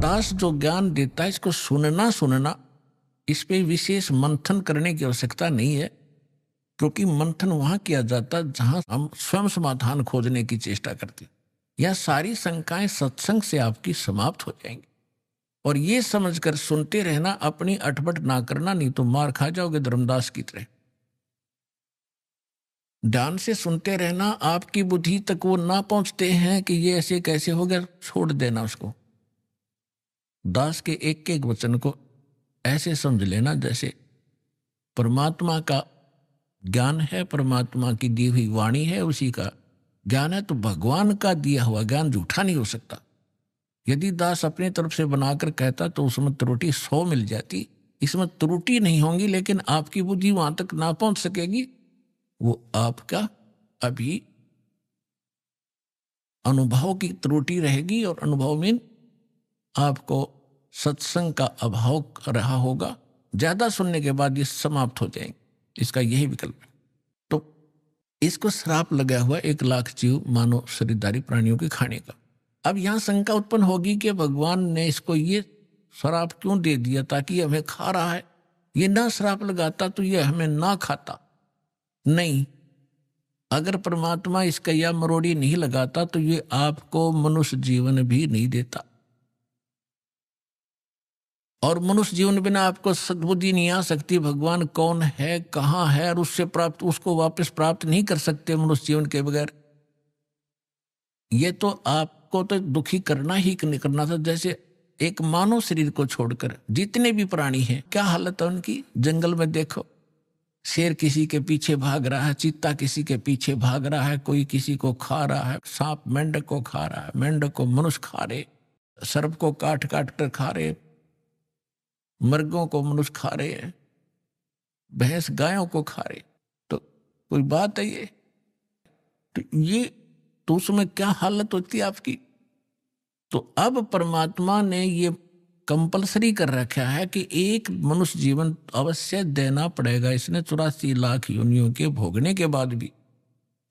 दास जो ज्ञान देता है इसको सुनना इस पे विशेष मंथन करने की आवश्यकता नहीं है, क्योंकि मंथन वहां किया जाता है जहां हम स्वयं समाधान खोजने की चेष्टा करते हैं। यह सारी शंकाएं सत्संग से आपकी समाप्त हो जाएंगी। और ये समझकर सुनते रहना, अपनी अटपट ना करना, नहीं तो मार खा जाओगे धर्मदास की तरह। ध्यान से सुनते रहना, आपकी बुद्धि तक वो ना पहुंचते हैं कि ये ऐसे कैसे हो गया, छोड़ देना उसको। दास के एक एक वचन को ऐसे समझ लेना जैसे परमात्मा का ज्ञान है, परमात्मा की दी हुई वाणी है, उसी का ज्ञान है। तो भगवान का दिया हुआ ज्ञान झूठा नहीं हो सकता। यदि दास अपनी तरफ से बनाकर कहता तो उसमें त्रुटि 100 मिल जाती। इसमें त्रुटि नहीं होंगी, लेकिन आपकी बुद्धि वहां तक ना पहुंच सकेगी। वो आपका अभी अनुभव की त्रुटि रहेगी, और अनुभव में आपको सत्संग का अभाव रहा होगा। ज्यादा सुनने के बाद ये समाप्त हो जाएंगे। इसका यही विकल्प है। तो इसको श्राप लगा हुआ 1,00,000 जीव मानव शरीरधारी प्राणियों के खाने का। अब यहां शंका उत्पन्न होगी कि भगवान ने इसको ये श्राप क्यों दे दिया, ताकि हमें खा रहा है। ये ना श्राप लगाता तो ये हमें ना खाता। नहीं, अगर परमात्मा इसका या मरोड़ी नहीं लगाता तो ये आपको मनुष्य जीवन भी नहीं देता। और मनुष्य जीवन बिना आपको सद्बुद्धि नहीं आ सकती। भगवान कौन है, कहाँ है, और उससे प्राप्त उसको वापस प्राप्त नहीं कर सकते मनुष्य जीवन के बगैर। ये तो आपको तो दुखी करना ही करना था। जैसे एक मानव शरीर को छोड़कर जितने भी प्राणी हैं, क्या हालत है उनकी। जंगल में देखो, शेर किसी के पीछे भाग रहा है, चीता किसी के पीछे भाग रहा है, कोई किसी को खा रहा है, सांप मेंढक को खा रहा है, मेंढक को मनुष्य खा रहे, सर्प को काट काट कर खा रहे, मर्गों को मनुष्य खा रहे हैं, भैंस गायों को खा रहे। तो कोई बात है ये? तो उसमें क्या हालत होती है आपकी। तो अब परमात्मा ने ये कंपलसरी कर रखा है कि एक मनुष्य जीवन अवश्य देना पड़ेगा। इसने 84 लाख योनियों के भोगने के बाद भी।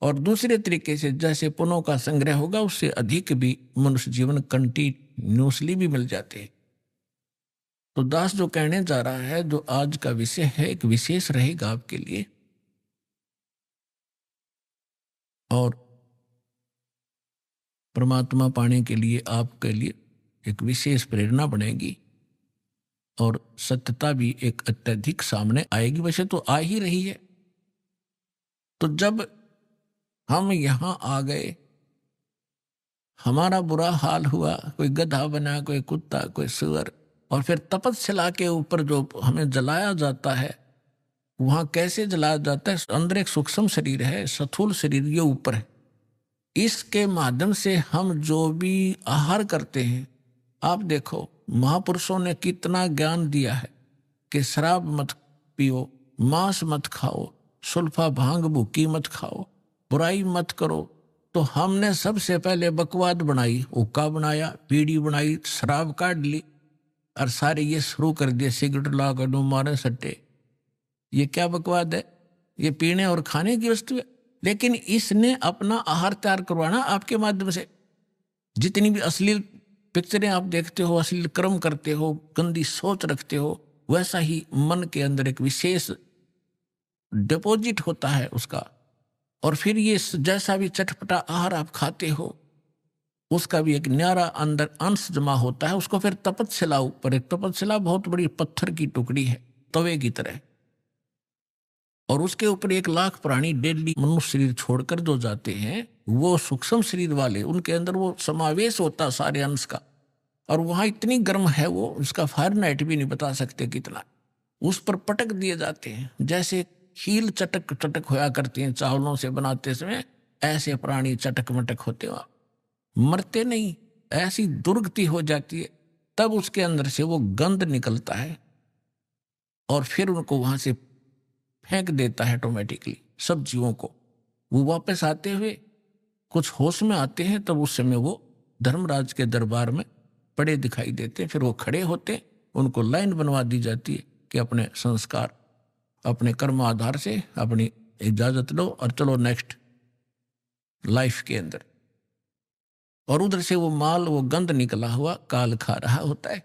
और दूसरे तरीके से जैसे पुण्यों का संग्रह होगा, उससे अधिक भी मनुष्य जीवन कंटिन्यूसली भी मिल जाते हैं। तो दास जो कहने जा रहा है, जो आज का विषय है, एक विशेष रहेगा आपके लिए, और परमात्मा पाने के लिए आपके लिए एक विशेष प्रेरणा बनेगी, और सत्यता भी एक अत्यधिक सामने आएगी। वैसे तो आ ही रही है। तो जब हम यहां आ गए, हमारा बुरा हाल हुआ, कोई गधा बना, कोई कुत्ता, कोई सुअर, और फिर तपस्या के ऊपर जो हमें जलाया जाता है, वहां कैसे जलाया जाता है। अंदर एक सूक्ष्म शरीर है, स्थूल शरीर ये ऊपर है। इसके माध्यम से हम जो भी आहार करते हैं, आप देखो महापुरुषों ने कितना ज्ञान दिया है कि शराब मत पियो, मांस मत खाओ, सुल्फा भांग भूकी मत खाओ, बुराई मत करो। तो हमने सबसे पहले बकवाद बनाई, हुक्का बनाया, बीड़ी बनाई, शराब काट ली, और सारे ये शुरू कर दिए, सिगरेट ला कर दो, मारे सट्टे। ये क्या बकवाद है? ये पीने और खाने की वस्तु है। लेकिन इसने अपना आहार तैयार करवाना आपके माध्यम से। जितनी भी अश्लील पिक्चरें आप देखते हो, अश्लील कर्म करते हो, गंदी सोच रखते हो, वैसा ही मन के अंदर एक विशेष डिपॉजिट होता है उसका। और फिर ये जैसा भी चटपटा आहार आप खाते हो, उसका भी एक न्यारा अंदर अंश जमा होता है। उसको फिर तपस्या ऊपर, एक तपस्या बहुत बड़ी पत्थर की टुकड़ी है, तवे की तरह, और उसके ऊपर 1,00,000 प्राणी डेडली मनुष्य शरीर छोड़कर जो जाते हैं, वो सूक्ष्म शरीर वाले, उनके अंदर वो समावेश होता सारे अंश का। और वहां इतनी गर्म है वो, उसका फारेनहाइट भी नहीं बता सकते कितना। उस पर पटक दिए जाते हैं, जैसे हील चटक चटक होया करती हैं चावलों से बनाते समय, ऐसे प्राणी चटक मटक होते हो। मरते नहीं, ऐसी दुर्गति हो जाती है। तब उसके अंदर से वो गंध निकलता है, और फिर उनको वहां से फेंक देता है ऑटोमेटिकली सब जीवों को। वो वापस आते हुए कुछ होश में आते हैं, तब उस समय वो धर्मराज के दरबार में पड़े दिखाई देते हैं। फिर वो खड़े होते, उनको लाइन बनवा दी जाती है कि अपने संस्कार, अपने कर्म आधार से अपनी इजाजत लो और चलो नेक्स्ट लाइफ के अंदर। और उधर से वो माल, वो गंध निकला हुआ काल खा रहा होता है।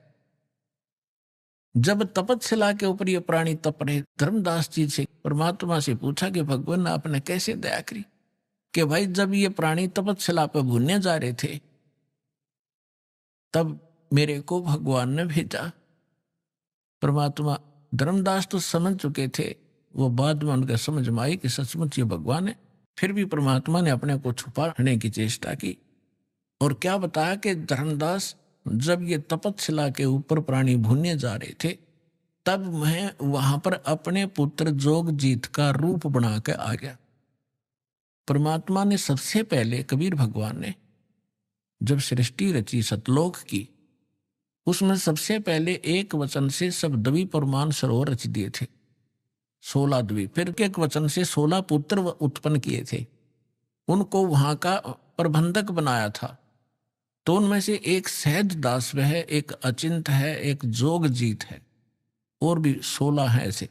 जब तपस्या के ऊपर ये प्राणी तप रहे, धर्मदास जी से परमात्मा से पूछा कि भगवान आपने कैसे दया करी कि भाई जब ये प्राणी तपस्या पे भूनने जा रहे थे तब मेरे को भगवान ने भेजा। परमात्मा, धर्मदास तो समझ चुके थे, वो बाद में उनका समझ में आई कि सचमुच ये भगवान है। फिर भी परमात्मा ने अपने को छुपाने की चेष्टा की और क्या बताया कि धर्मदास जब ये तपस्या के ऊपर प्राणी भूनने जा रहे थे तब मैं वहां पर अपने पुत्र जोगजीत का रूप बना के आ गया। परमात्मा ने सबसे पहले, कबीर भगवान ने जब सृष्टि रची सतलोक की, उसमें सबसे पहले एक वचन से सब द्वीप प्रमाण सरोवर रच दिए थे, 16 द्वीप। फिर एक वचन से 16 पुत्र उत्पन्न किए थे, उनको वहां का प्रबंधक बनाया था। तो उनमें से एक सहज दास है, एक अचिंत है, एक जोगजीत है, और भी 16 है ऐसे।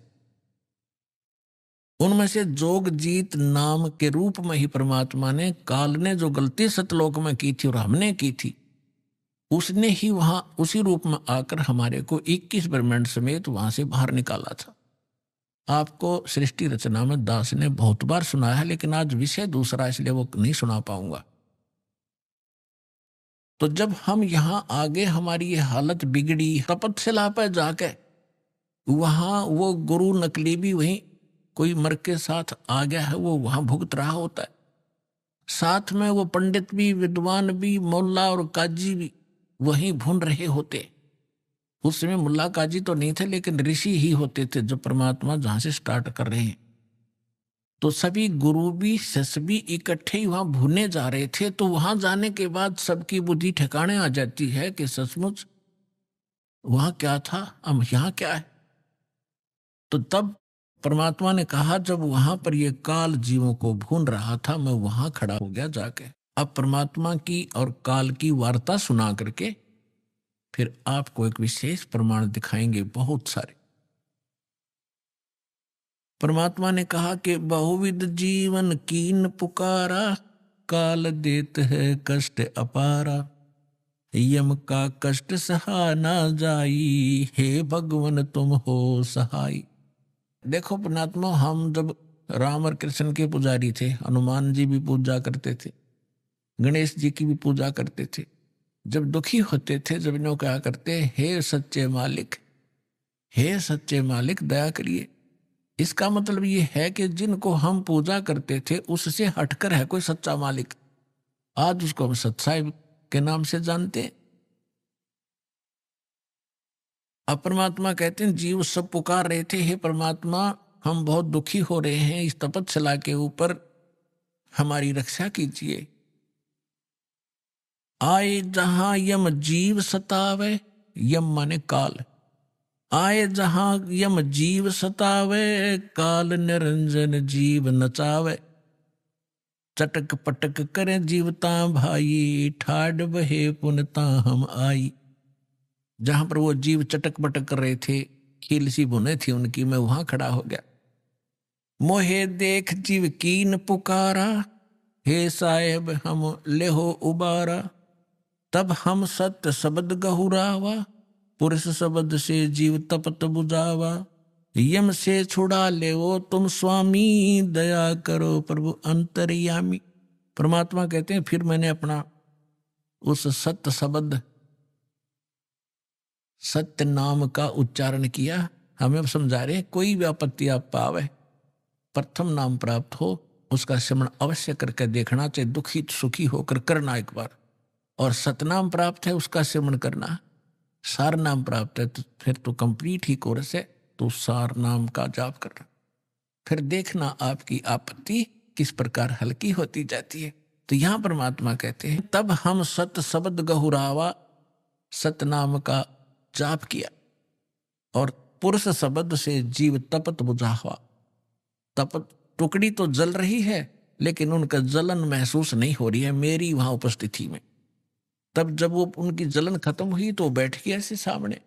उनमें से जोगजीत नाम के रूप में ही परमात्मा ने, काल ने जो गलती सतलोक में की थी और हमने की थी, उसने ही वहां उसी रूप में आकर हमारे को 21 ब्रह्मांड समेत वहां से बाहर निकाला था। आपको सृष्टि रचना में दास ने बहुत बार सुनाया है, लेकिन आज विषय दूसरा इसलिए वो नहीं सुना पाऊंगा। तो जब हम यहां आगे हमारी ये हालत बिगड़ी, तपस्या पर जाके वहां वो गुरु नकली भी वहीं कोई मर के साथ आ गया है, वो वहां भुगत रहा होता है। साथ में वो पंडित भी, विद्वान भी, मोल्ला और काजी भी वहीं भून रहे होते। उस समय मुल्ला काजी तो नहीं थे, लेकिन ऋषि ही होते थे जो परमात्मा जहां से स्टार्ट कर रहे हैं। तो सभी गुरु भी, शिष्य भी इकट्ठे ही वहां भूने जा रहे थे। तो वहां जाने के बाद सबकी बुद्धि ठिकाने आ जाती है कि सचमुच वहां क्या था, अब यहां क्या है। तो तब परमात्मा ने कहा, जब वहां पर ये काल जीवों को भून रहा था, मैं वहां खड़ा हो गया जाके। अब परमात्मा की और काल की वार्ता सुना करके फिर आपको एक विशेष प्रमाण दिखाएंगे, बहुत सारे। परमात्मा ने कहा कि बहुविध जीवन कीन पुकारा, काल देत है कष्ट अपारा, यम का कष्ट सहा ना जाई, हे भगवन तुम हो सहाय। देखो परमात्मा, हम जब राम और कृष्ण के पुजारी थे, हनुमान जी भी पूजा करते थे, गणेश जी की भी पूजा करते थे। जब दुखी होते थे, जब इन्हों क्या करते, हे सच्चे मालिक, हे सच्चे मालिक दया करिए। इसका मतलब ये है कि जिनको हम पूजा करते थे उससे हटकर है कोई सच्चा मालिक, आज उसको हम सच्चाई के नाम से जानते हैं। अब परमात्मा कहते हैं, जीव सब पुकार रहे थे, हे परमात्मा हम बहुत दुखी हो रहे हैं, इस तपस्या के ऊपर हमारी रक्षा कीजिए। आए जहां यम जीव सतावे, यम माने काल, आए जहां यम जीव सतावे, काल निरंजन जीव नचावे, चटक पटक करे जीवता भाई, ठाड बहे पुनता हम आई। जहां पर वो जीव चटक पटक कर रहे थे, खील सी बुने थी उनकी, मैं वहां खड़ा हो गया। मोहे देख जीव कीन पुकारा, हे साहेब हम लेहो उबारा, तब हम सत्य शब्द गहुरावा, पुरुष शब्द से जीव तपत बुझावा, यम से छुड़ा ले वो तुम स्वामी, दया करो प्रभु अंतर्यामी। परमात्मा कहते हैं, फिर मैंने अपना उस सत्य शब्द, सत्य नाम का उच्चारण किया। हमें समझा रहे, कोई भी आपत्ति आप पावे, प्रथम नाम प्राप्त हो उसका स्मरण अवश्य करके देखना, चाहे दुखी सुखी होकर करना एक बार। और सतनाम प्राप्त है उसका स्मरण करना, सार नाम प्राप्त है तो फिर तो कंप्लीट ही कोर्स है, तो सार नाम का जाप करना। फिर देखना आपकी आपत्ति किस प्रकार हल्की होती जाती है। तो यहां परमात्मा कहते हैं, तब हम सत शब्द गहुरावा, सतनाम का जाप किया, और पुरुष शब्द से जीव तपत बुझावा। तपत टुकड़ी तो जल रही है, लेकिन उनका जलन महसूस नहीं हो रही है मेरी वहां उपस्थिति में। तब जब वो उनकी जलन खत्म हुई तो बैठ गया ऐसे सामने,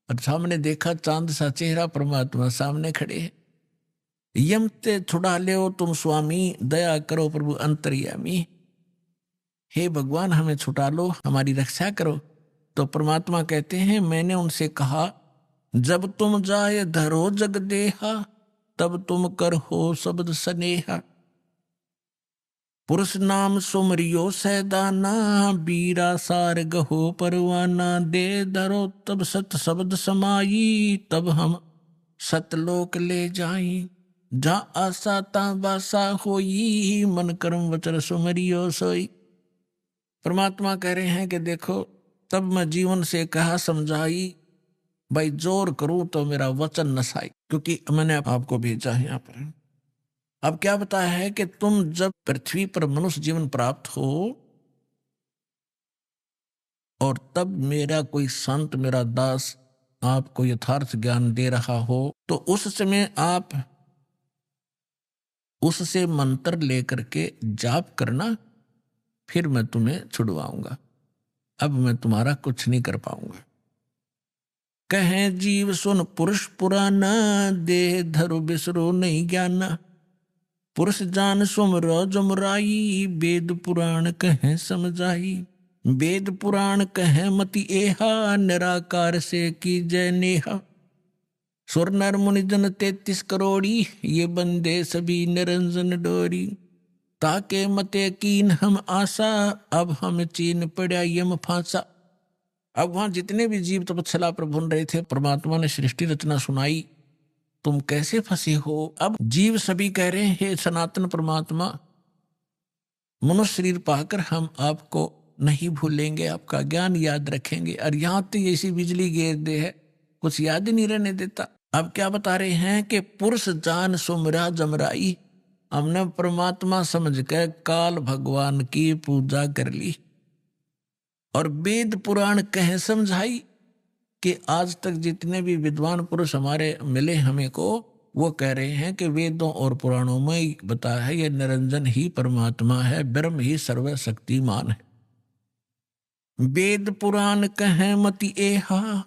और सामने देखा चांद सा चेहरा, परमात्मा सामने खड़े हैं। यम ते छुड़ा ले तुम स्वामी, दया करो प्रभु अंतर्यामी। हे भगवान हमें छुटा लो, हमारी रक्षा करो। तो परमात्मा कहते हैं मैंने उनसे कहा जब तुम जाए धरो जग देहा, तब तुम कर हो शब्द स्नेहा। पुरुष नाम सुमरियो सैदाना, बीरा सार गहो परवाना। दे धरो तब सत शब्द समाई, तब हम सतलोक ले जाई। जा आसा ता बासा होई, मन कर्म वचन सुमरियो सोई। परमात्मा कह रहे हैं कि देखो तब मैं जीवन से कहा समझाई, भाई जोर करूं तो मेरा वचन नसाई, क्योंकि मैंने आपको भेजा है यहाँ पर। अब क्या बताया है कि तुम जब पृथ्वी पर मनुष्य जीवन प्राप्त हो और तब मेरा कोई संत मेरा दास आपको यथार्थ ज्ञान दे रहा हो, तो उस समय आप उससे मंत्र लेकर के जाप करना, फिर मैं तुम्हें छुड़वाऊंगा। अब मैं तुम्हारा कुछ नहीं कर पाऊंगा। कहे जीव सुन पुरुष पुराना, देह धरो बिसरो नहीं ज्ञाना। पुरुष जान सुमरो जुमराई, वेद पुराण कहे समझाई। वेद पुराण कहे मति एहा, निराकार से की जय नेहा। सुर नर मुनि जन 33 करोड़ी, ये बंदे सभी निरंजन डोरी। ताके मते कीन हम आशा, अब हम चीन पड़ा यम फांसा। अब वहां जितने भी जीव तपस्या पर भुन रहे थे, परमात्मा ने सृष्टि रचना सुनाई, तुम कैसे फंसे हो। अब जीव सभी कह रहे हैं हे सनातन परमात्मा, मनुष्य शरीर पाकर हम आपको नहीं भूलेंगे, आपका ज्ञान याद रखेंगे। और यहां तो ऐसी बिजली गिर दे है, कुछ याद ही नहीं रहने देता। अब क्या बता रहे हैं कि पुरुष जान सुमरा जमराई। हमने परमात्मा समझ कर काल भगवान की पूजा कर ली और वेद पुराण कह समझाई कि आज तक जितने भी विद्वान पुरुष हमारे मिले हमें को, वो कह रहे हैं कि वेदों और पुराणों में बताया है ये निरंजन ही परमात्मा है, ब्रह्म ही सर्वशक्तिमान है। वेद पुराण कहे मति एहा,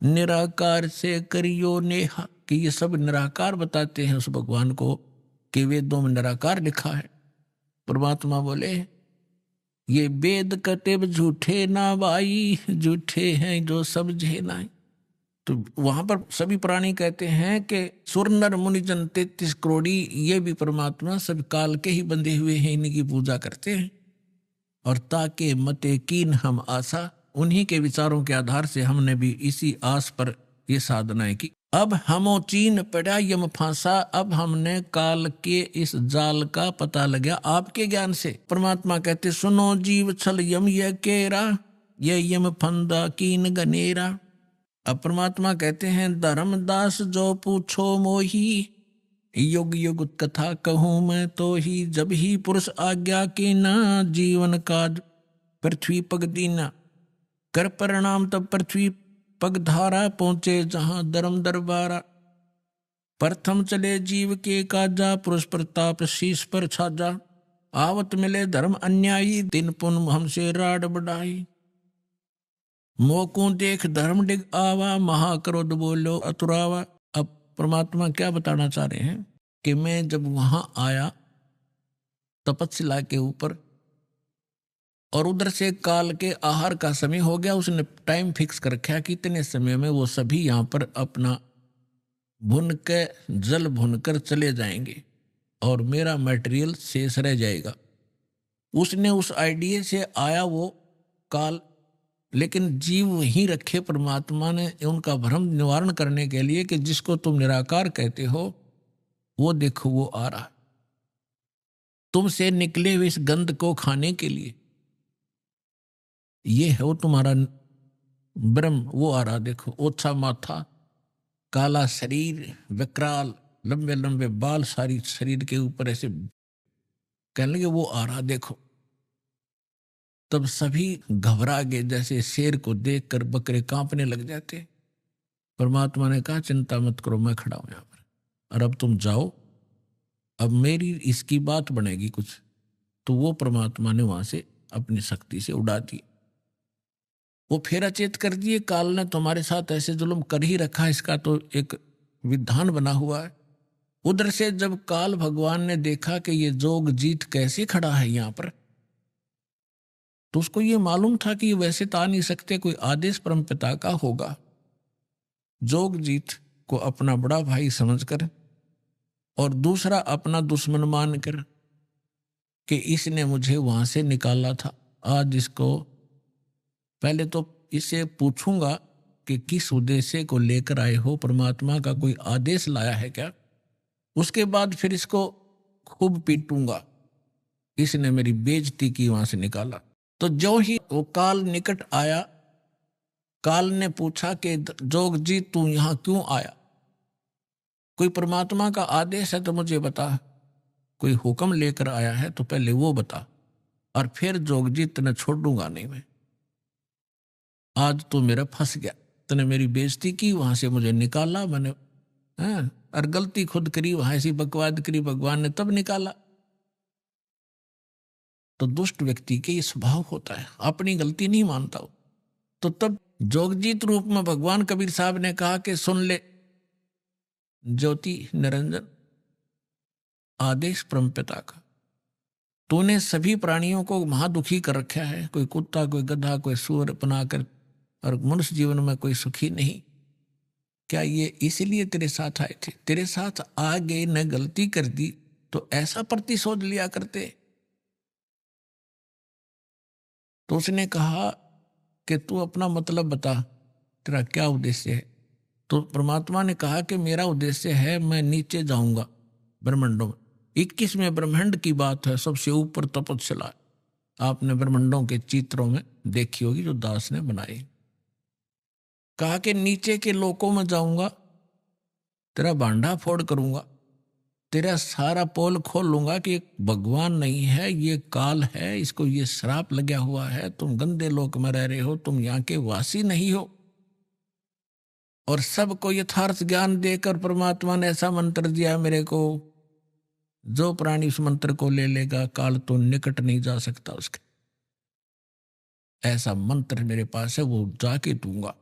निराकार से करियो नेहा। कि ये सब निराकार बताते हैं उस भगवान को, कि वेदों में निराकार लिखा है। परमात्मा बोले ये वेद कतेब झूठे ना भाई, झूठे हैं जो समझे ना। तो वहां पर सभी प्राणी कहते हैं कि सुर नर मुनि जन 33 करोड़ी, ये भी परमात्मा सब काल के ही बंधे हुए हैं, इनकी पूजा करते हैं। और ताके मते कीन हम आशा, उन्हीं के विचारों के आधार से हमने भी इसी आस पर ये साधनाएं की। अब हमो चीन पड़ा यम फांसा, अब हमने काल के इस जाल का पता लगा आपके ज्ञान से। परमात्मा कहते सुनो जीव छल यम यह केरा, ये यम फंदा कीन गनेरा। अब परमात्मा कहते हैं धर्मदास जो पूछो मोही, युग युग कथा कहूं मैं तो ही। जब ही पुरुष आज्ञा के ना, जीवन काज पृथ्वी पग दीना। कर परिणाम तब पृथ्वी पग धारा, पहुंचे जहां धर्म दरबारा। प्रथम चले जीव के काजा, पुरुष प्रताप शीश पर छाजा। आवत मिले धर्म अन्यायी, दिन पुन हमसे राड बढ़ाई। मोकों देख धर्म डिग आवा, महाक्रोध बोलो अतुरावा। अब परमात्मा क्या बताना चाह रहे हैं कि मैं जब वहां आया तपस्या के ऊपर, और उधर से काल के आहार का समय हो गया, उसने टाइम फिक्स कर रखा कि इतने समय में वो सभी यहाँ पर अपना भुन के जल भुनकर चले जाएंगे और मेरा मटेरियल शेष रह जाएगा। उसने उस आइडिया से आया वो काल, लेकिन जीव वहीं रखे परमात्मा ने उनका भ्रम निवारण करने के लिए कि जिसको तुम निराकार कहते हो वो देखो वो आ रहा, तुमसे निकले हुए इस गंध को खाने के लिए। ये है वो तुम्हारा ब्रह्म, वो आ रहा देखो। ओछा माथा, काला शरीर, विकराल, लंबे लंबे बाल सारी शरीर के ऊपर ऐसे, कहने लगे वो आ रहा देखो। तब सभी घबरा गए, जैसे शेर को देखकर बकरे कांपने लग जाते। परमात्मा ने कहा चिंता मत करो, मैं खड़ा हूं यहां पर, और अब तुम जाओ, अब मेरी इसकी बात बनेगी कुछ। तो वो परमात्मा ने वहां से अपनी शक्ति से उड़ा दी, वो फिर अचेत कर दिए। काल ने तुम्हारे साथ ऐसे जुल्म कर ही रखा, इसका तो एक विधान बना हुआ है। उधर से जब काल भगवान ने देखा कि ये जोग जीत कैसे खड़ा है यहाँ पर, तो उसको ये मालूम था कि ये वैसे तो आ नहीं सकते, कोई आदेश परमपिता का होगा। जोगजीत को अपना बड़ा भाई समझकर और दूसरा अपना दुश्मन मानकर कि इसने मुझे वहां से निकाला था, आज इसको पहले तो इससे पूछूंगा कि किस उद्देश्य को लेकर आए हो, परमात्मा का कोई आदेश लाया है क्या? उसके बाद फिर इसको खूब पीटूंगा, इसने मेरी बेइज्जती की, वहां से निकाला। तो जो ही वो काल निकट आया, काल ने पूछा कि जोगजीत तू यहां क्यों आया? कोई परमात्मा का आदेश है तो मुझे बता, कोई हुक्म लेकर आया है तो पहले वो बता, और फिर जोगजीत तने छोड़ूंगा नहीं मैं। आज तो मेरा फंस गया, तने मेरी बेइज्जती की, वहां से मुझे निकाला मैंने, हाँ, और गलती खुद करी, वहां ऐसी बकवाद करी, भगवान ने तब निकाला। तो दुष्ट व्यक्ति के ये स्वभाव होता है, अपनी गलती नहीं मानता हो। तो तब जोगजीत रूप में भगवान कबीर साहब ने कहा कि सुन ले ज्योति निरंजन, आदेश परमपिता का, तूने सभी प्राणियों को महादुखी कर रखा है, कोई कुत्ता, कोई गधा, कोई सूअर बनाकर, और मनुष्य जीवन में कोई सुखी नहीं। क्या ये इसलिए तेरे साथ आए थे? तेरे साथ आ गए, न गलती कर दी तो ऐसा प्रतिशोध लिया करते। तो उसने कहा कि तू अपना मतलब बता, तेरा क्या उद्देश्य है? तो परमात्मा ने कहा कि मेरा उद्देश्य है, मैं नीचे जाऊंगा ब्रह्मांडों में। 21वें ब्रह्मांड की बात है, सबसे ऊपर तपस्या आपने ब्रह्मांडों के चित्रों में देखी होगी जो दास ने बनाई। कहा कि नीचे के लोकों में जाऊंगा, तेरा भांडा फोड़ करूंगा, तेरा सारा पोल खोल लूंगा कि एक भगवान नहीं है, ये काल है, इसको ये श्राप लगा हुआ है, तुम गंदे लोक में रह रहे हो, तुम यहाँ के वासी नहीं हो। और सबको यथार्थ ज्ञान देकर परमात्मा ने ऐसा मंत्र दिया मेरे को, जो प्राणी उस मंत्र को ले लेगा काल तो निकट नहीं जा सकता उसके। ऐसा मंत्र मेरे पास है, वो जाके दूंगा।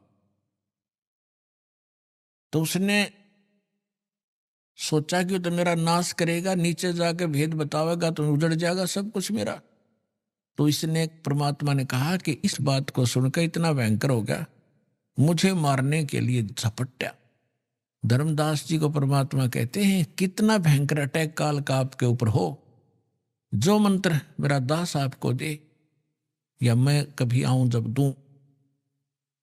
तो उसने सोचा कि तो मेरा नाश करेगा, नीचे जाके भेद बतावेगा तो उजड़ जाएगा सब कुछ मेरा। तो इसने परमात्मा ने कहा कि इस बात को सुनकर इतना भयंकर हो गया, मुझे मारने के लिए झपट्या। धर्मदास जी को परमात्मा कहते हैं, कितना भयंकर अटैक काल का आपके ऊपर हो, जो मंत्र मेरा दास आपको दे या मैं कभी आऊं जब दूं,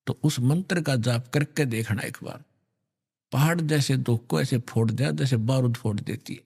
तो उस मंत्र का जाप करके देखना एक बार, पहाड़ जैसे दुख को ऐसे फोड़ दिया जैसे बारूद फोड़ देती है।